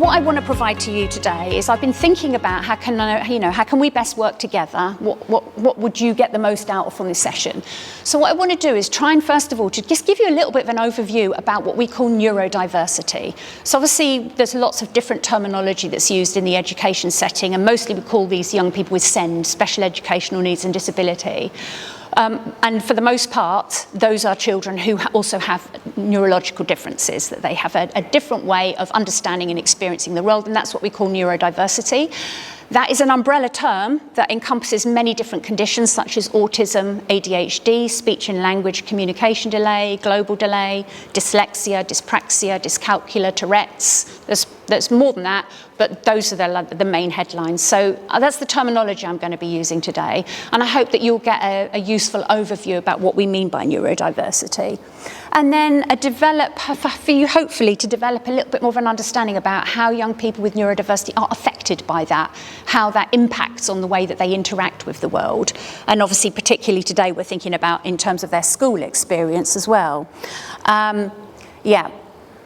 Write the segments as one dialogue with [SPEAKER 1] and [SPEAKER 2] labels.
[SPEAKER 1] what I want to provide to you today is I've been thinking about how can we best work together? What would you get the most out of from this session? So what I want to do is try and first of all to just give you a little bit of an overview about what we call neurodiversity. So obviously there's lots of different terminology that's used in the education setting, and mostly we call these young people with SEND, special educational needs and disability. And for the most part, those are children who also have neurological differences, that they have a different way of understanding and experiencing the world, and that's what we call neurodiversity. That is an umbrella term that encompasses many different conditions such as autism, ADHD, speech and language communication delay, global delay, dyslexia, dyspraxia, dyscalculia, Tourette's. There's more than that, but those are the main headlines. So that's the terminology I'm going to be using today, and I hope that you'll get a useful overview about what we mean by neurodiversity. And then for you hopefully to develop a little bit more of an understanding about how young people with neurodiversity are affected by that, how that impacts on the way that they interact with the world. And obviously, particularly today, we're thinking about in terms of their school experience as well.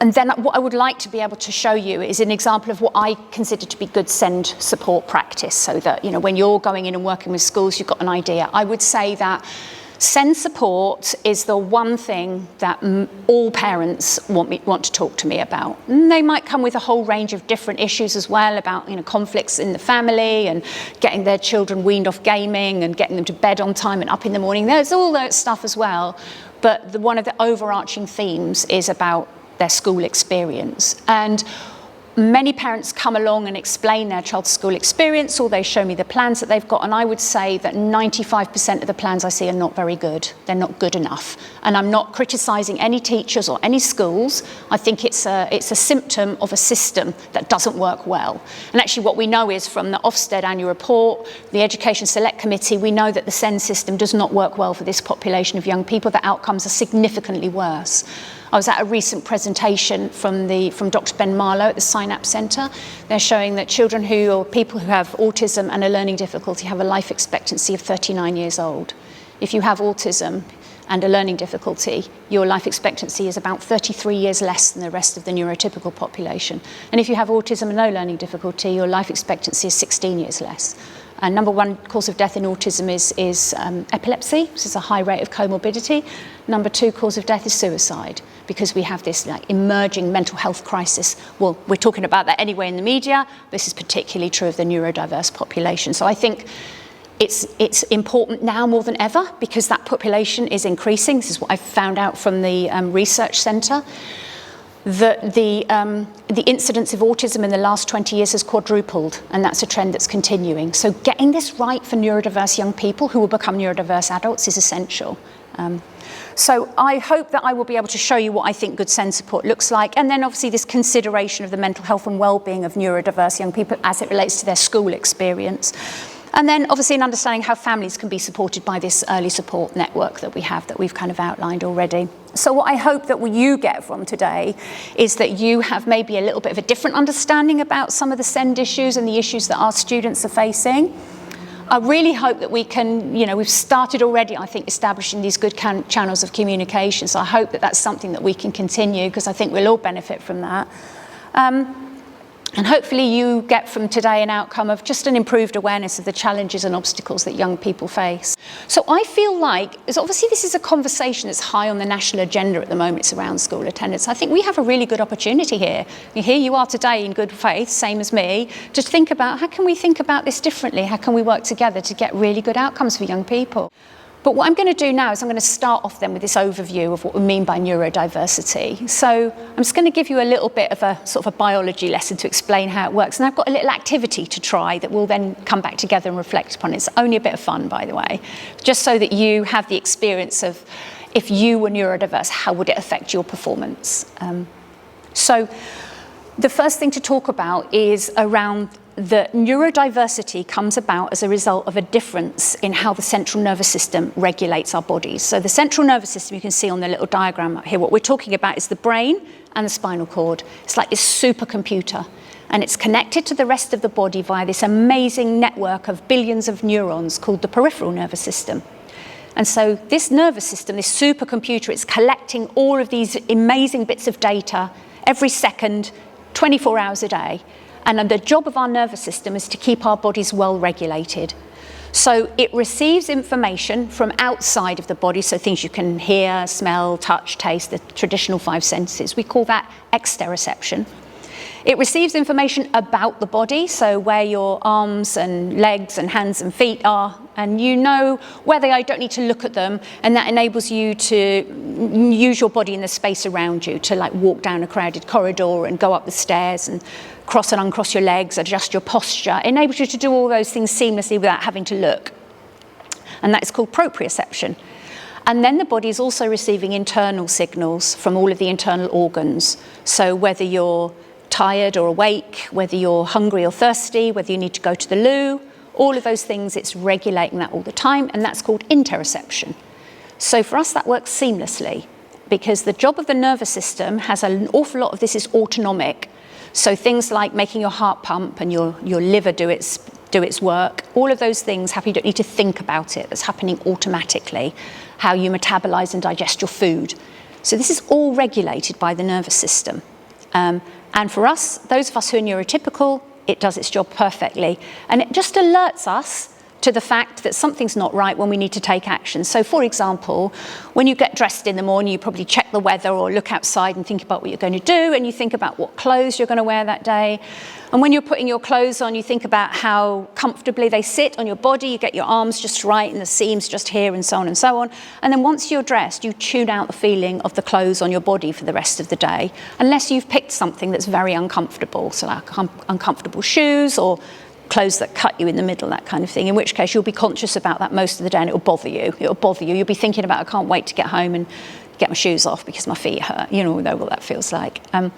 [SPEAKER 1] And then what I would like to be able to show you is an example of what I consider to be good SEND support practice, so that, when you're going in and working with schools, you've got an idea. I would say that SEND support is the one thing that all parents want to talk to me about. And they might come with a whole range of different issues as well about conflicts in the family and getting their children weaned off gaming and getting them to bed on time and up in the morning. There's all that stuff as well. But one of the overarching themes is about their school experience. And many parents come along and explain their child's school experience, or they show me the plans that they've got, and I would say that 95% of the plans I see are not very good. They're not good enough. And I'm not criticising any teachers or any schools. I think it's a symptom of a system that doesn't work well. And actually what we know is from the Ofsted annual report, the Education Select Committee, we know that the SEND system does not work well for this population of young people. The outcomes are significantly worse. I was at a recent presentation from Dr. Ben Marlow at the Synapse Centre. They're showing that people who have autism and a learning difficulty have a life expectancy of 39 years old. If you have autism and a learning difficulty, your life expectancy is about 33 years less than the rest of the neurotypical population. And if you have autism and no learning difficulty, your life expectancy is 16 years less. And number one cause of death in autism is epilepsy, which is a high rate of comorbidity. Number two cause of death is suicide, because we have this emerging mental health crisis. Well, we're talking about that anyway in the media. This is particularly true of the neurodiverse population. So I think it's important now more than ever, because that population is increasing. This is what I found out from the research centre. That the incidence of autism in the last 20 years has quadrupled, and that's a trend that's continuing. So getting this right for neurodiverse young people who will become neurodiverse adults is essential. So I hope that I will be able to show you what I think good SEND support looks like, and then obviously this consideration of the mental health and well-being of neurodiverse young people as it relates to their school experience. And then obviously an understanding how families can be supported by this early support network that we have, that we've kind of outlined already. So what I hope that you get from today is that you have maybe a little bit of a different understanding about some of the SEND issues and the issues that our students are facing. I really hope that we can, we've started already, I think, establishing these good channels of communication. So I hope that that's something that we can continue, because I think we'll all benefit from that. And hopefully you get from today an outcome of just an improved awareness of the challenges and obstacles that young people face. So I feel like, obviously this is a conversation that's high on the national agenda at the moment. It's around school attendance. I think we have a really good opportunity here. Here you are today in good faith, same as me, to think about how can we think about this differently? How can we work together to get really good outcomes for young people? But what I'm going to do now is I'm going to start off then with this overview of what we mean by neurodiversity. So I'm just going to give you a little bit of a sort of a biology lesson to explain how it works. And I've got a little activity to try that we'll then come back together and reflect upon. It's only a bit of fun, by the way, just so that you have the experience of if you were neurodiverse, how would it affect your performance? So the first thing to talk about is around the neurodiversity comes about as a result of a difference in how the central nervous system regulates our bodies. So the central nervous system, you can see on the little diagram up here, what we're talking about is the brain and the spinal cord. It's like this supercomputer, and it's connected to the rest of the body via this amazing network of billions of neurons called the peripheral nervous system. And so this nervous system, this supercomputer, it's collecting all of these amazing bits of data every second, 24 hours a day. And the job of our nervous system is to keep our bodies well regulated. So it receives information from outside of the body, so things you can hear, smell, touch, taste, the traditional 5 senses. We call that exteroception. It receives information about the body, so where your arms and legs and hands and feet are, and you know where they are, you don't need to look at them, and that enables you to use your body in the space around you, to like walk down a crowded corridor and go up the stairs and cross and uncross your legs, adjust your posture. It enables you to do all those things seamlessly without having to look. And that is called proprioception. And then the body is also receiving internal signals from all of the internal organs. So whether you're tired or awake, whether you're hungry or thirsty, whether you need to go to the loo, all of those things, it's regulating that all the time, and that's called interoception. So for us, that works seamlessly, because the job of the nervous system has an awful lot of this is autonomic. So things like making your heart pump and your liver do its work, all of those things happen. You don't need to think about it. It's happening automatically. How you metabolize and digest your food. So this is all regulated by the nervous system. And for us, those of us who are neurotypical, it does its job perfectly. And it just alerts us to the fact that something's not right when we need to take action. So for example, when you get dressed in the morning, you probably check the weather or look outside and think about what you're going to do, and you think about what clothes you're going to wear that day. And when you're putting your clothes on, you think about how comfortably they sit on your body, you get your arms just right and the seams just here and so on and so on. And then once you're dressed, you tune out the feeling of the clothes on your body for the rest of the day, unless you've picked something that's very uncomfortable, so like uncomfortable shoes or clothes that cut you in the middle, that kind of thing, in which case you'll be conscious about that most of the day and it'll bother you. You'll be thinking about, I can't wait to get home and get my shoes off because my feet hurt. You know what that feels like. And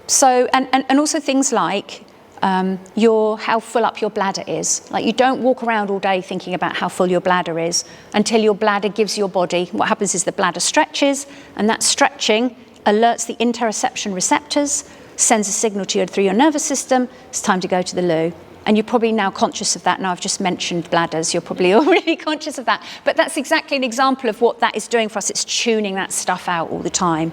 [SPEAKER 1] also things like how full up your bladder is. Like, you don't walk around all day thinking about how full your bladder is until your bladder gives your body, what happens is the bladder stretches, and that stretching alerts the interoception receptors, sends a signal to you through your nervous system, it's time to go to the loo. And you're probably now conscious of that. Now I've just mentioned bladders, you're probably already conscious of that. But that's exactly an example of what that is doing for us. It's tuning that stuff out all the time.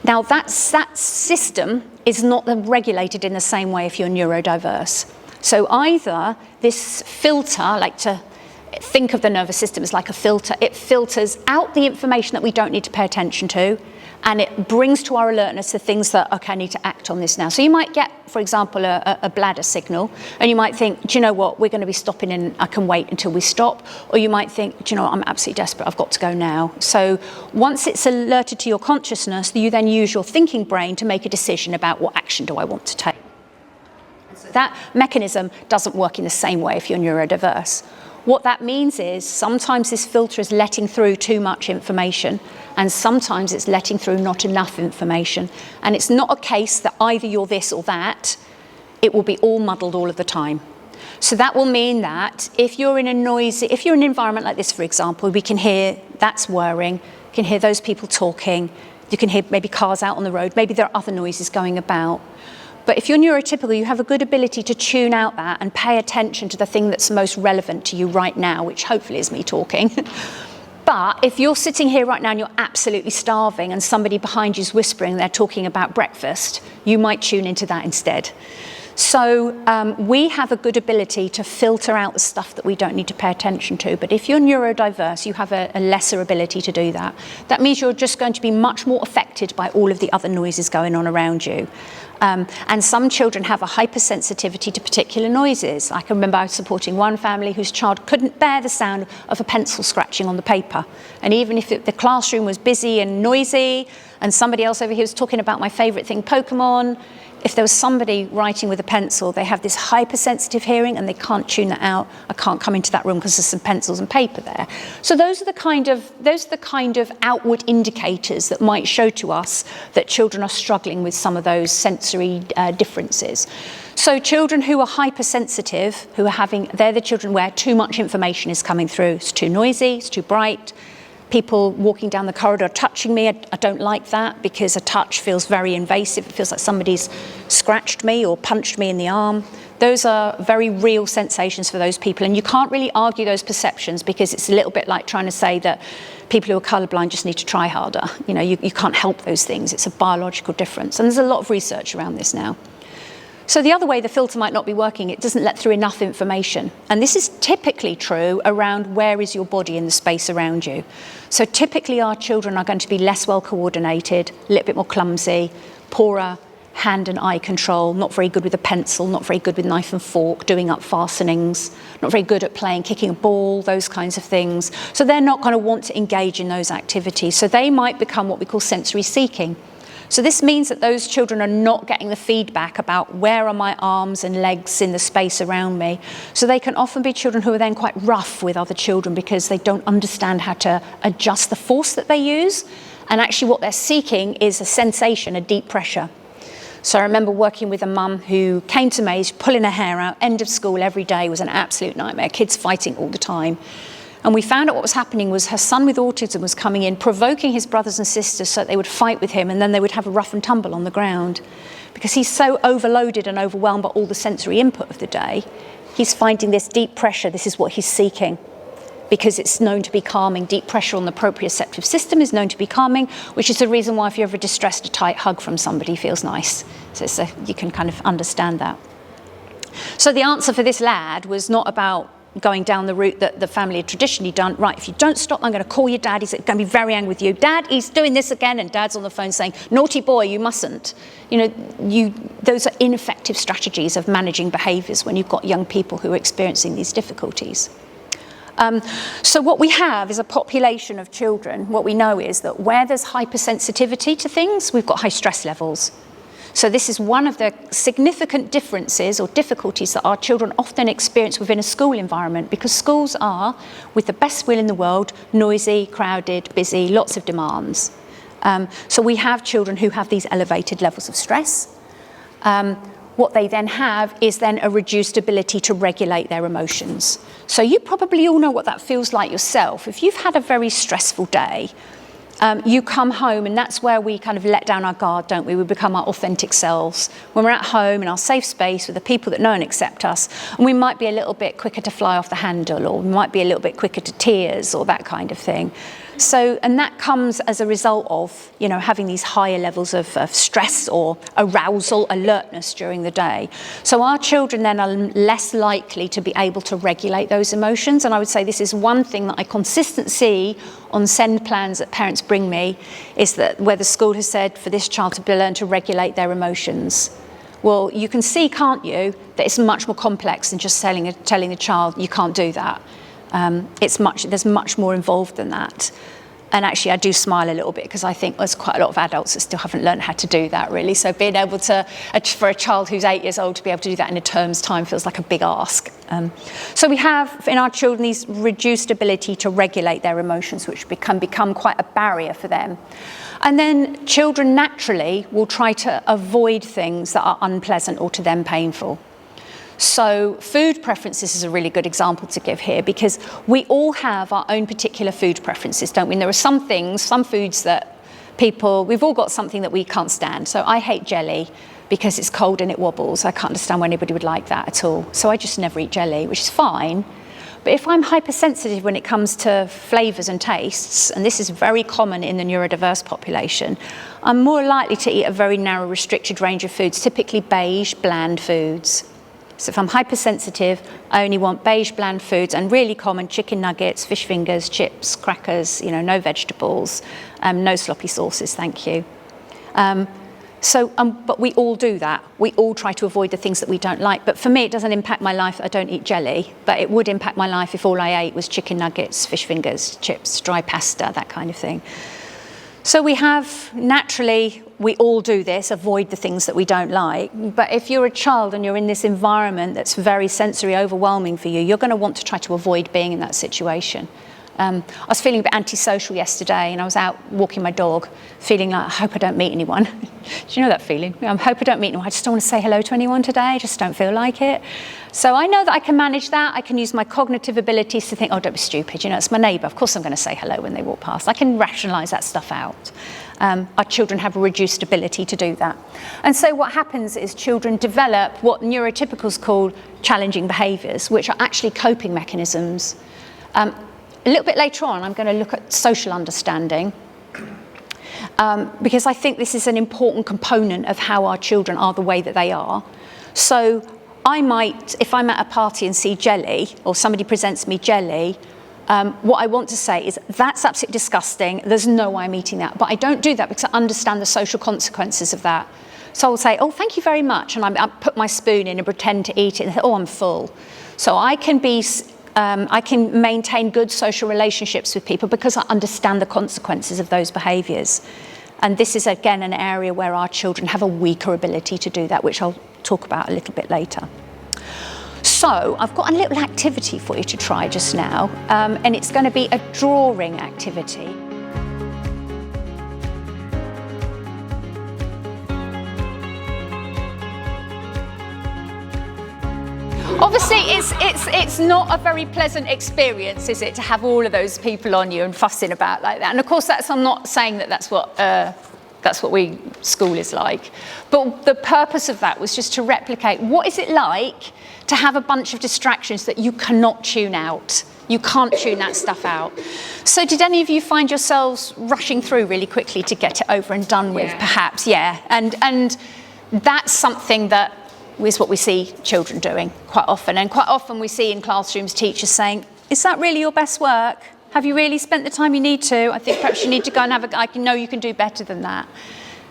[SPEAKER 1] Now that system is not regulated in the same way if you're neurodiverse. So either this filter, I like to think of the nervous system as like a filter, it filters out the information that we don't need to pay attention to, and it brings to our alertness the things that, okay, I need to act on this now. So you might get, for example, a bladder signal, and you might think, do you know what, we're going to be stopping and I can wait until we stop. Or you might think, do you know what, I'm absolutely desperate, I've got to go now. So once it's alerted to your consciousness, you then use your thinking brain to make a decision about what action do I want to take. So that mechanism doesn't work in the same way if you're neurodiverse. What that means is sometimes this filter is letting through too much information, and sometimes it's letting through not enough information. And it's not a case that either you're this or that. It will be all muddled all of the time. So that will mean that if you're in an environment like this, for example, we can hear that's whirring, you can hear those people talking, you can hear maybe cars out on the road, maybe there are other noises going about. But if you're neurotypical, you have a good ability to tune out that and pay attention to the thing that's most relevant to you right now, which hopefully is me talking. But if you're sitting here right now and you're absolutely starving and somebody behind you is whispering, they're talking about breakfast, you might tune into that instead. So we have a good ability to filter out the stuff that we don't need to pay attention to. But if you're neurodiverse, you have a lesser ability to do that. That means you're just going to be much more affected by all of the other noises going on around you. And some children have a hypersensitivity to particular noises. I can remember I was supporting one family whose child couldn't bear the sound of a pencil scratching on the paper. And even if the classroom was busy and noisy, and somebody else over here was talking about my favourite thing, Pokemon, if there was somebody writing with a pencil, they have this hypersensitive hearing and they can't tune that out. I can't come into that room because there's some pencils and paper there. So those are the kind of outward indicators that might show to us that children are struggling with some of those sensory differences. So children who are hypersensitive, they're the children where too much information is coming through. It's too noisy, it's too bright. People walking down the corridor touching me, I don't like that because a touch feels very invasive. It feels like somebody's scratched me or punched me in the arm. Those are very real sensations for those people, and you can't really argue those perceptions because it's a little bit like trying to say that people who are colourblind just need to try harder. You know, you can't help those things. It's a biological difference. And there's a lot of research around this now. So the other way the filter might not be working, it doesn't let through enough information. And this is typically true around where is your body in the space around you. So typically our children are going to be less well coordinated, a little bit more clumsy, poorer hand and eye control, not very good with a pencil, not very good with knife and fork, doing up fastenings, not very good at playing, kicking a ball, those kinds of things. So they're not going to want to engage in those activities. So they might become what we call sensory seeking. So this means that those children are not getting the feedback about where are my arms and legs in the space around me. So they can often be children who are then quite rough with other children because they don't understand how to adjust the force that they use. And actually what they're seeking is a sensation, a deep pressure. So I remember working with a mum who came to me, pulling her hair out, end of school every day was an absolute nightmare, kids fighting all the time. And we found out what was happening was her son with autism was coming in, provoking his brothers and sisters so that they would fight with him, and then they would have a rough and tumble on the ground. Because he's so overloaded and overwhelmed by all the sensory input of the day, he's finding this deep pressure, this is what he's seeking. Because it's known to be calming. Deep pressure on the proprioceptive system is known to be calming, which is the reason why if you're ever distressed, a tight hug from somebody feels nice. So you can kind of understand that. So the answer for this lad was not about going down the route that the family had traditionally done. Right, if you don't stop, I'm going to call your dad. He's going to be very angry with you. Dad, he's doing this again. And dad's on the phone saying, naughty boy, you mustn't. You know, those are ineffective strategies of managing behaviours when you've got young people who are experiencing these difficulties. So what we have is a population of children. What we know is that where there's hypersensitivity to things, we've got high stress levels. So this is one of the significant differences or difficulties that our children often experience within a school environment, because schools are, with the best will in the world, noisy, crowded, busy, lots of demands. So we have children who have these elevated levels of stress. What they then have is then a reduced ability to regulate their emotions. So you probably all know what that feels like yourself. If you've had a very stressful day, you come home, and that's where we kind of let down our guard, don't we? We become our authentic selves. When we're at home in our safe space with the people that know and accept us, and we might be a little bit quicker to fly off the handle, or we might be a little bit quicker to tears, or that kind of thing. So, and that comes as a result of, you know, having these higher levels of stress or arousal, alertness during the day. So our children then are less likely to be able to regulate those emotions. And I would say this is one thing that I consistently see on SEND plans that parents bring me, is that where the school has said for this child to learn to regulate their emotions. Well, you can see, can't you, that it's much more complex than just telling the child you can't do that. There's much more involved than that. And actually, I do smile a little bit because I think there's quite a lot of adults that still haven't learned how to do that, really. So being able to, for a child who's 8 years old to be able to do that in a term's time feels like a big ask. So we have in our children these reduced ability to regulate their emotions, which can become quite a barrier for them. And then children naturally will try to avoid things that are unpleasant or to them painful. So food preferences is a really good example to give here, because we all have our own particular food preferences, don't we? And there are some things, some foods that we've all got something that we can't stand. So I hate jelly because it's cold and it wobbles. I can't understand why anybody would like that at all. So I just never eat jelly, which is fine. But if I'm hypersensitive when it comes to flavours and tastes, and this is very common in the neurodiverse population, I'm more likely to eat a very narrow, restricted range of foods, typically beige, bland foods. So if I'm hypersensitive, I only want beige, bland foods, and really common chicken nuggets, fish fingers, chips, crackers, no vegetables, no sloppy sauces, thank you. But we all do that. We all try to avoid the things that we don't like. But for me, it doesn't impact my life that I don't eat jelly, but it would impact my life if all I ate was chicken nuggets, fish fingers, chips, dry pasta, that kind of thing. So we all do this, avoid the things that we don't like. But if you're a child and you're in this environment that's very sensory overwhelming for you, you're going to want to try to avoid being in that situation. I was feeling a bit antisocial yesterday, and I was out walking my dog, feeling like, I hope I don't meet anyone. Do you know that feeling? I hope I don't meet anyone. I just don't want to say hello to anyone today. I just don't feel like it. So I know that I can manage that. I can use my cognitive abilities to think, oh, don't be stupid. It's my neighbour. Of course I'm going to say hello when they walk past. I can rationalise that stuff out. Our children have a reduced ability to do that. And so what happens is children develop what neurotypicals call challenging behaviours, which are actually coping mechanisms. a little bit later on, I'm going to look at social understanding, because I think this is an important component of how our children are the way that they are. So I might, if I'm at a party and see jelly, or somebody presents me jelly, what I want to say is, that's absolutely disgusting, there's no way I'm eating that. But I don't do that because I understand the social consequences of that. So I'll say, oh, thank you very much, and I put my spoon in and pretend to eat it, and oh, I'm full. So I can maintain good social relationships with people because I understand the consequences of those behaviours. And this is, again, an area where our children have a weaker ability to do that, which I'll talk about a little bit later. So I've got a little activity for you to try just now, and it's going to be a drawing activity. Obviously, it's not a very pleasant experience, is it, to have all of those people on you and fussing about like that? And of course, I'm not saying that that's what school is like. But the purpose of that was just to replicate what is it like to have a bunch of distractions that you cannot tune out. You can't tune that stuff out. So did any of you find yourselves rushing through really quickly to get it over and done with, perhaps? Yeah. And that's something that is what we see children doing quite often. And quite often we see in classrooms teachers saying, is that really your best work? Have you really spent the time you need to? I think perhaps you need to go and I know you can do better than that.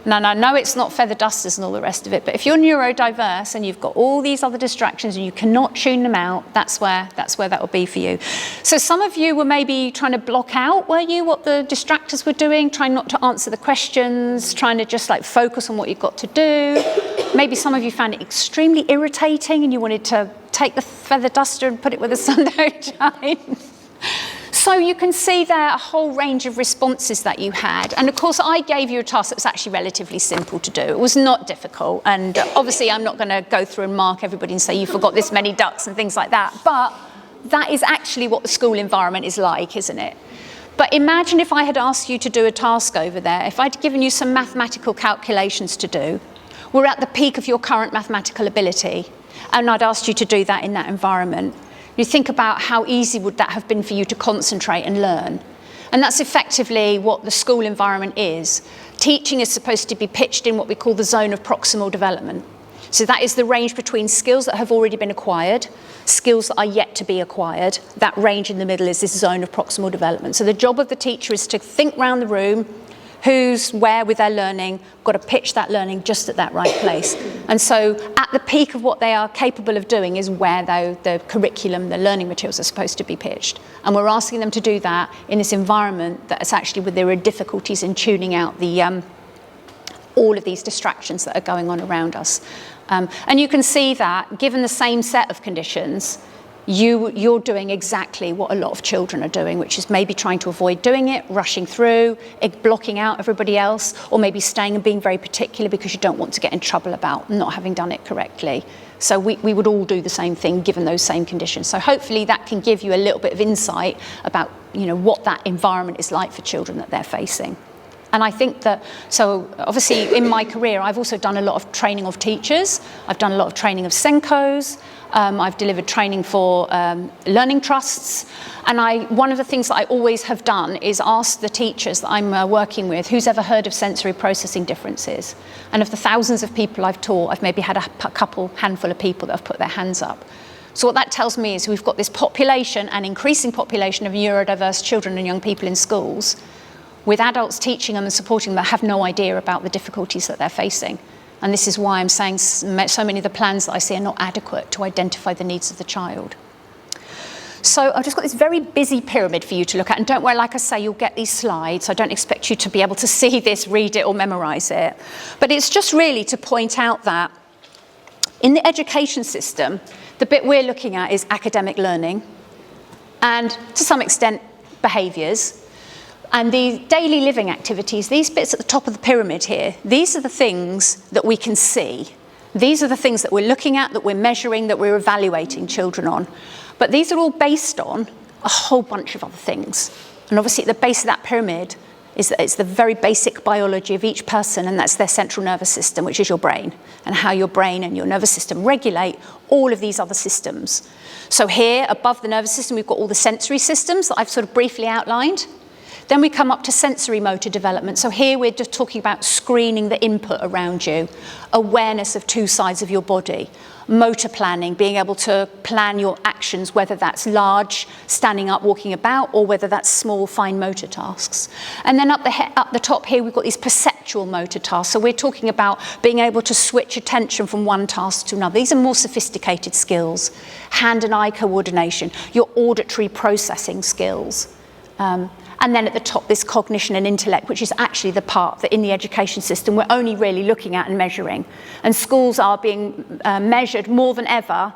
[SPEAKER 1] And I know it's not feather dusters and all the rest of it, but if you're neurodiverse and you've got all these other distractions and you cannot tune them out, that's where that will be for you. So some of you were maybe trying to block out, were you, what the distractors were doing, trying not to answer the questions, trying to just like focus on what you've got to do. Maybe some of you found it extremely irritating and you wanted to take the feather duster and put it where the sun don't shine. So you can see there a whole range of responses that you had. And of course, I gave you a task that was actually relatively simple to do. It was not difficult. And obviously, I'm not going to go through and mark everybody and say, you forgot this many ducks and things like that. But that is actually what the school environment is like, isn't it? But imagine if I had asked you to do a task over there, if I'd given you some mathematical calculations to do, we're at the peak of your current mathematical ability, and I'd asked you to do that in that environment. You think about how easy would that have been for you to concentrate and learn. And that's effectively what the school environment is. Teaching is supposed to be pitched in what we call the zone of proximal development. So that is the range between skills that have already been acquired, skills that are yet to be acquired. That range in the middle is this zone of proximal development. So the job of the teacher is to think round the room, who's where with their learning, got to pitch that learning just at that right place. And so at the peak of what they are capable of doing is where the curriculum, the learning materials are supposed to be pitched. And we're asking them to do that in this environment that is actually where there are difficulties in tuning out all of these distractions that are going on around us. And you can see that given the same set of conditions, you're doing exactly what a lot of children are doing, which is maybe trying to avoid doing it, rushing through, blocking out everybody else, or maybe staying and being very particular because you don't want to get in trouble about not having done it correctly. So we would all do the same thing given those same conditions. So hopefully that can give you a little bit of insight about, what that environment is like for children that they're facing. And I think that, so obviously in my career, I've also done a lot of training of teachers. I've done a lot of training of Senkos. I've delivered training for learning trusts. And one of the things that I always have done is ask the teachers that I'm working with, who's ever heard of sensory processing differences? And of the thousands of people I've taught, I've maybe had a handful of people that have put their hands up. So what that tells me is we've got this population, an increasing population of neurodiverse children and young people in schools, with adults teaching them and supporting them that have no idea about the difficulties that they're facing. And this is why I'm saying so many of the plans that I see are not adequate to identify the needs of the child. So I've just got this very busy pyramid for you to look at. And don't worry, like I say, you'll get these slides. I don't expect you to be able to see this, read it, or memorize it. But it's just really to point out that in the education system, the bit we're looking at is academic learning and, to some extent, behaviours. And the daily living activities, these bits at the top of the pyramid here, these are the things that we can see. These are the things that we're looking at, that we're measuring, that we're evaluating children on. But these are all based on a whole bunch of other things. And obviously at the base of that pyramid It's the very basic biology of each person, and that's their central nervous system, which is your brain, and how your brain and your nervous system regulate all of these other systems. So here, above the nervous system, we've got all the sensory systems that I've sort of briefly outlined. Then we come up to sensory motor development. So here we're just talking about screening the input around you, awareness of two sides of your body, motor planning, being able to plan your actions, whether that's large, standing up, walking about, or whether that's small, fine motor tasks. And then up the top here, we've got these perceptual motor tasks. So we're talking about being able to switch attention from one task to another. These are more sophisticated skills. Hand and eye coordination, your auditory processing skills. And then at the top, this cognition and intellect, which is actually the part that in the education system we're only really looking at and measuring. And schools are being measured more than ever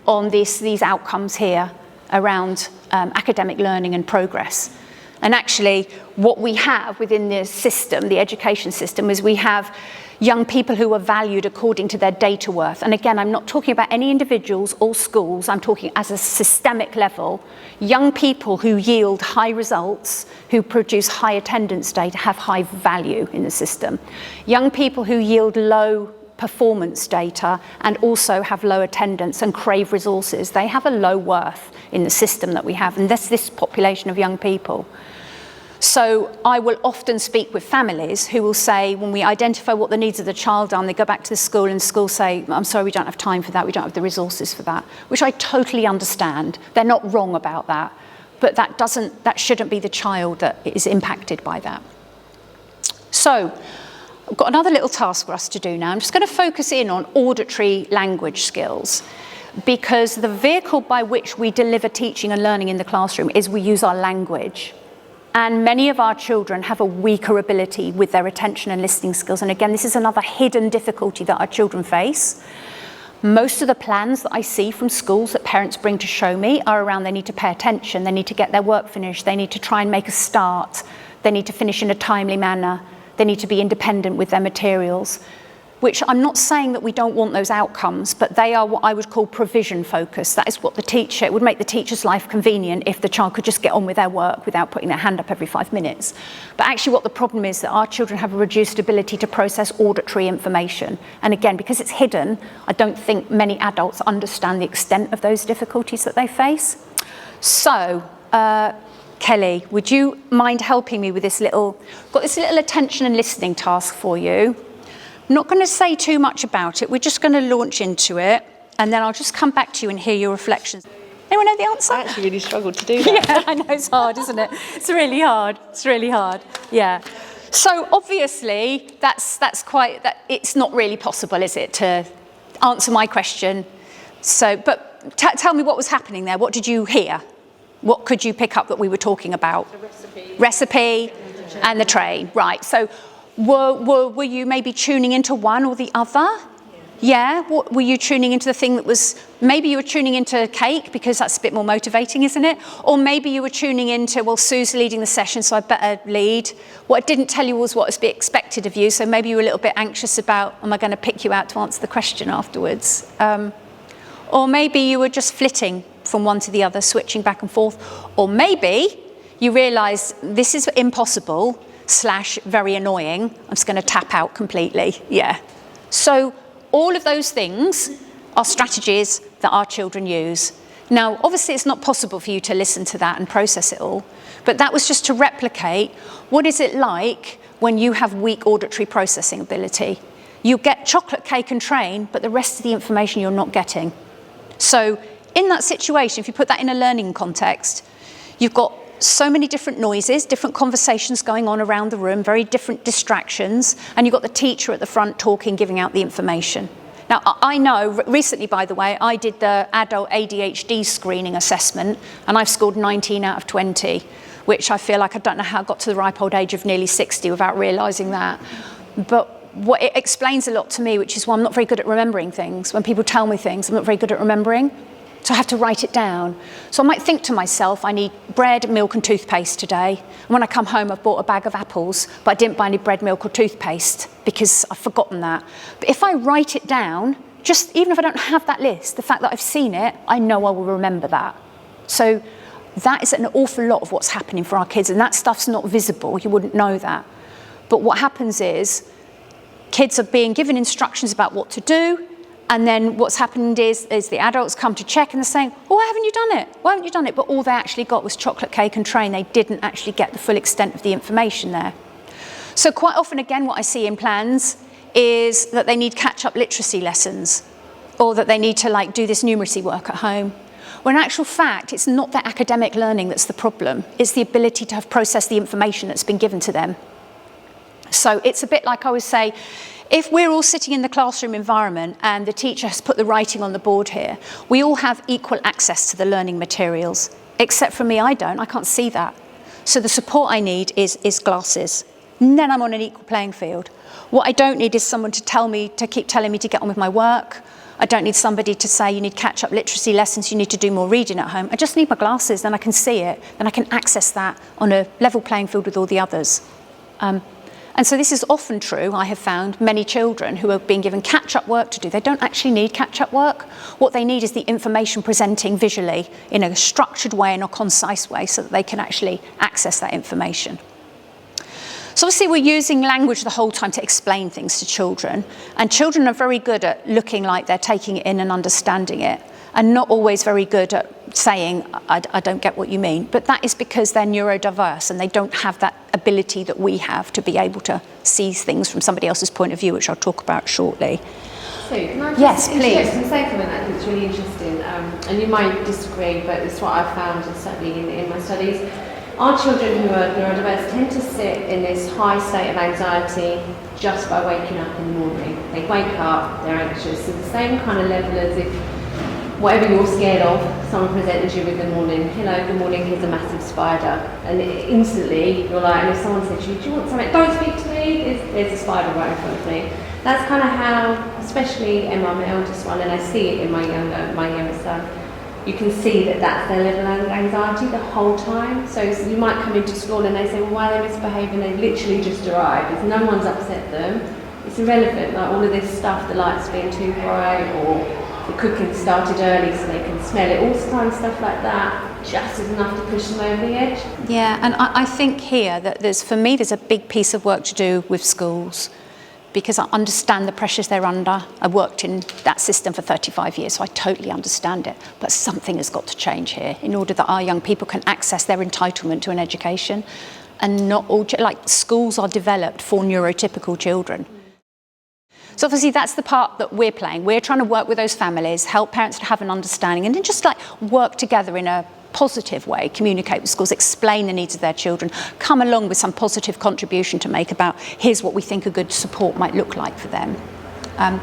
[SPEAKER 1] on these outcomes here around academic learning and progress. And actually, what we have within the system, the education system, is we have young people who are valued according to their data worth. And again, I'm not talking about any individuals or schools, I'm talking as a systemic level. Young people who yield high results, who produce high attendance data, have high value in the system. Young people who yield low performance data and also have low attendance and crave resources, they have a low worth in the system that we have, and that's this population of young people. So I will often speak with families who will say, when we identify what the needs of the child are, and they go back to the school, and school say, I'm sorry, we don't have time for that, we don't have the resources for that, which I totally understand. They're not wrong about that, but that shouldn't be the child that is impacted by that. So I've got another little task for us to do now. I'm just going to focus in on auditory language skills, because the vehicle by which we deliver teaching and learning in the classroom is we use our language. And many of our children have a weaker ability with their attention and listening skills. And again, this is another hidden difficulty that our children face. Most of the plans that I see from schools that parents bring to show me are around they need to pay attention, they need to get their work finished, they need to try and make a start, they need to finish in a timely manner, they need to be independent with their materials, which I'm not saying that we don't want those outcomes, but they are what I would call provision focused. That is what it would make the teacher's life convenient if the child could just get on with their work without putting their hand up every 5 minutes. But actually what the problem is that our children have a reduced ability to process auditory information. And again, because it's hidden, I don't think many adults understand the extent of those difficulties that they face. So, Kelly, would you mind helping me with this little attention and listening task for you? I'm not going to say too much about it. We're just going to launch into it, and then I'll just come back to you and hear your reflections. Anyone know the answer?
[SPEAKER 2] I actually really struggled to do that.
[SPEAKER 1] Yeah, I know, it's hard, isn't it? It's really hard. It's really hard. Yeah. So obviously, it's not really possible, is it, to answer my question? So, but tell me what was happening there. What did you hear? What could you pick up that we were talking about?
[SPEAKER 2] The
[SPEAKER 1] Recipe and the train, right. So were you maybe tuning into one or the other? Yeah? Were you tuning into the thing that was, maybe you were tuning into cake because that's a bit more motivating, isn't it? Or maybe you were tuning into, well, Sue's leading the session, so I better lead. What I didn't tell you was what was to be expected of you, so maybe you were a little bit anxious about, am I going to pick you out to answer the question afterwards? Or maybe you were just flitting from one to the other, switching back and forth. Or maybe you realised this is impossible / very annoying, I'm just going to tap out completely. Yeah. So all of those things are strategies that our children use. Now, obviously, it's not possible for you to listen to that and process it all, but that was just to replicate what is it like when you have weak auditory processing ability. You get chocolate cake and train, but the rest of the information you're not getting. So in that situation, if you put that in a learning context, you've got so many different noises, different conversations going on around the room, very different distractions, and you've got the teacher at the front talking, giving out the information. Now, I know, recently, by the way, I did the adult ADHD screening assessment, and I've scored 19 out of 20, which I feel like I don't know how I got to the ripe old age of nearly 60 without realising that. But what it explains a lot to me, which is why I'm not very good at remembering things. When people tell me things, I'm not very good at remembering. So I have to write it down. So I might think to myself, I need bread, milk and toothpaste today. And when I come home, I've bought a bag of apples, but I didn't buy any bread, milk or toothpaste because I've forgotten that. But if I write it down, just even if I don't have that list, the fact that I've seen it, I know I will remember that. So That is an awful lot of what's happening for our kids, and that stuff's not visible. You wouldn't know that. But what happens is kids are being given instructions about what to do, and then what's happened is the adults come to check and they're saying, oh, why haven't you done it? Why haven't you done it? But all they actually got was chocolate cake and tray, and they didn't actually get the full extent of the information there. So quite often, again, what I see in plans is that they need catch-up literacy lessons, or that they need to do this numeracy work at home. When in actual fact, it's not their academic learning that's the problem. It's the ability to have processed the information that's been given to them. So it's a bit like I would say, if we're all sitting in the classroom environment and the teacher has put the writing on the board here, we all have equal access to the learning materials. Except for me, I don't. I can't see that. So the support I need is glasses. And then I'm on an equal playing field. What I don't need is someone to keep telling me to get on with my work. I don't need somebody to say you need catch-up literacy lessons, you need to do more reading at home. I just need my glasses, then I can see it, then I can access that on a level playing field with all the others. And so this is often true. I have found many children who are being given catch-up work to do. They don't actually need catch-up work. What they need is the information presenting visually in a structured way and a concise way so that they can actually access that information. So obviously we're using language the whole time to explain things to children, and children are very good at looking like they're taking it in and understanding it, and not always very good at saying, I don't get what you mean. But that is because they're neurodiverse and they don't have that ability that we have to be able to see things from somebody else's point of view, which I'll talk about shortly.
[SPEAKER 2] So, can I
[SPEAKER 1] yes, please.
[SPEAKER 2] say something that I think is really interesting, and you might disagree, but it's what I've found, certainly in my studies. Our children who are neurodiverse tend to sit in this high state of anxiety just by waking up in the morning. They wake up, they're anxious, at the same kind of level as if whatever you're scared of, someone presented you with the morning, hello, good morning, here's a massive spider. And instantly you're like, and if someone said to you, do you want something? Don't speak to me, there's a spider right in front of me. That's kind of how, especially Emma, my eldest one, and I see it in my younger son, you can see that that's their level of anxiety the whole time. So you might come into school and they say, well, why are they misbehaving? They've literally just arrived. If no one's upset them, it's irrelevant. Like all of this stuff, the lights being too bright, or the cooking started early so they can smell it, all kind of stuff like that, just is enough to push them over the edge.
[SPEAKER 1] Yeah, and I think here that there's a big piece of work to do with schools, because I understand the pressures they're under. I worked in that system for 35 years, so I totally understand it. But something has got to change here in order that our young people can access their entitlement to an education. And not all, schools are developed for neurotypical children. So obviously that's the part that we're playing. We're trying to work with those families, help parents to have an understanding, and then just work together in a positive way, communicate with schools, explain the needs of their children, come along with some positive contribution to make about here's what we think a good support might look like for them. But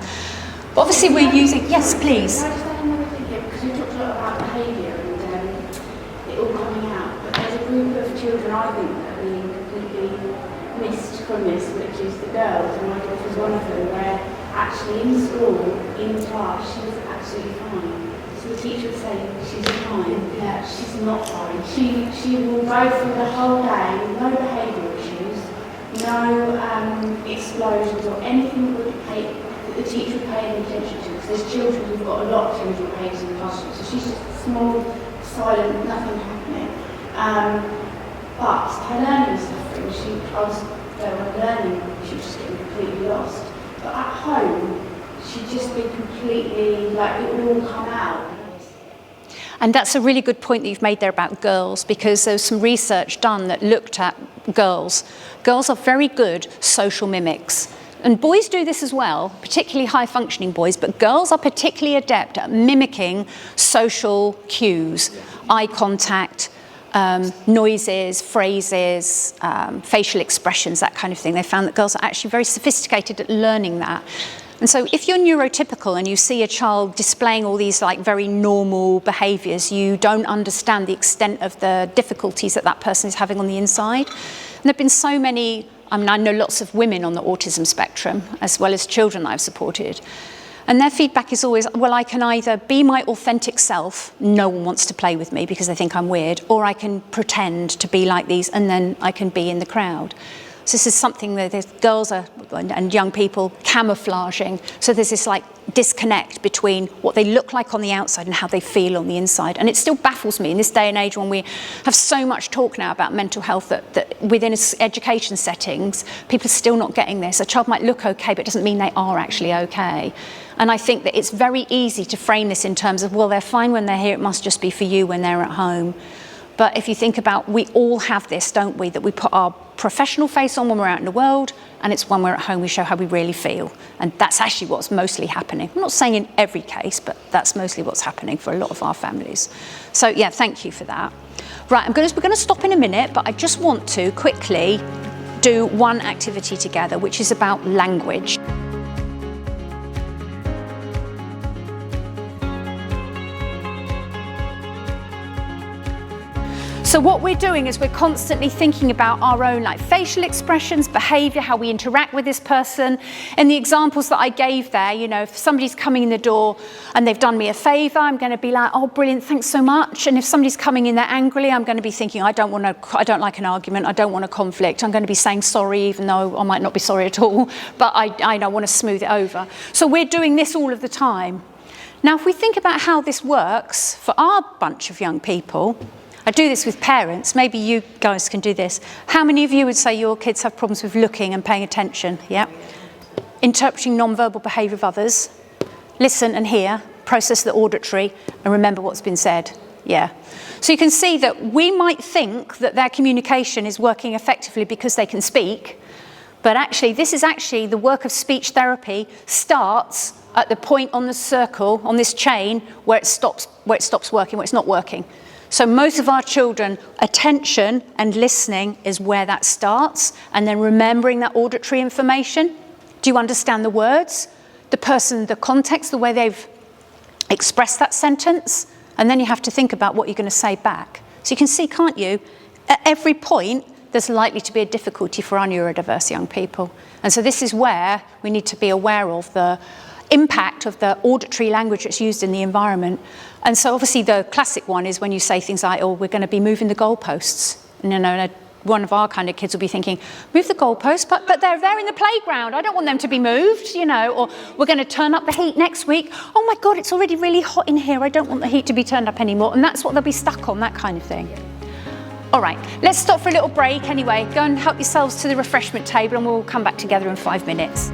[SPEAKER 1] obviously we're using, yes please.
[SPEAKER 3] Can I just add another thing here, because we talked a lot about behaviour and it all coming out, but there's a group of children I think that are being completely missed from this, which is the girls, and my daughter was one of them, where actually in school, in class, she was absolutely fine. The teacher would say, she's fine. Yeah, she's not fine. She will go through the whole day with no behavioural issues, no explosions or anything that the teacher would pay any attention to. Because there's children, we've got a lot of children paying in the classroom. So she's just small, silent, nothing happening. But her learning was suffering. I was there on learning, she was just getting completely lost. But at home, she'd just be completely, it would all come out.
[SPEAKER 1] And that's a really good point that you've made there about girls, because there was some research done that looked at girls. Girls are very good social mimics. And boys do this as well, particularly high-functioning boys, but girls are particularly adept at mimicking social cues, eye contact, noises, phrases, facial expressions, that kind of thing. They found that girls are actually very sophisticated at learning that. And so if you're neurotypical and you see a child displaying all these very normal behaviours, you don't understand the extent of the difficulties that person is having on the inside. And there have been so many, I know lots of women on the autism spectrum, as well as children I've supported. And their feedback is always, well, I can either be my authentic self, no one wants to play with me because they think I'm weird, or I can pretend to be like these and then I can be in the crowd. So this is something that there's girls are, and young people camouflaging. So there's this like disconnect between what they look like on the outside and how they feel on the inside. And it still baffles me in this day and age when we have so much talk now about mental health that within education settings, people are still not getting this. A child might look okay, but it doesn't mean they are actually okay. And I think that it's very easy to frame this in terms of, well, they're fine when they're here, it must just be for you when they're at home. But if you think about, we all have this, don't we, that we put our professional face on when we're out in the world, and it's when we're at home we show how we really feel. And that's actually what's mostly happening. I'm not saying in every case, but that's mostly what's happening for a lot of our families. So yeah, thank you for that. Right, we're going to stop in a minute, but I just want to quickly do one activity together, which is about language. So what we're doing is we're constantly thinking about our own like facial expressions, behaviour, how we interact with this person. In the examples that I gave there, you know, if somebody's coming in the door and they've done me a favour, I'm going to be like, oh, brilliant, thanks so much. And if somebody's coming in there angrily, I'm going to be thinking, I don't like an argument, I don't want a conflict. I'm going to be saying sorry, even though I might not be sorry at all, but I want to smooth it over. So we're doing this all of the time. Now, if we think about how this works for our bunch of young people, I do this with parents, maybe you guys can do this. How many of you would say your kids have problems with looking and paying attention? Yeah. Interpreting non-verbal behaviour of others, listen and hear, process the auditory, and remember what's been said. Yeah. So you can see that we might think that their communication is working effectively because they can speak, but actually this is actually the work of speech therapy starts at the point on the circle, on this chain, where it stops working, where it's not working. So most of our children, attention and listening is where that starts, and then remembering that auditory information. Do you understand the words, the person, the context, the way they've expressed that sentence? And then you have to think about what you're going to say back. So you can see, can't you, at every point, there's likely to be a difficulty for our neurodiverse young people. And so this is where we need to be aware of the impact of the auditory language that's used in the environment. And so obviously the classic one is when you say things like, oh, we're going to be moving the goalposts. And, you know, one of our kind of kids will be thinking, move the goalposts, but they're in the playground. I don't want them to be moved, you know. Or we're going to turn up the heat next week. Oh my God, it's already really hot in here. I don't want the heat to be turned up anymore. And that's what they'll be stuck on, that kind of thing. All right, let's stop for a little break anyway. Go and help yourselves to the refreshment table and we'll come back together in 5 minutes.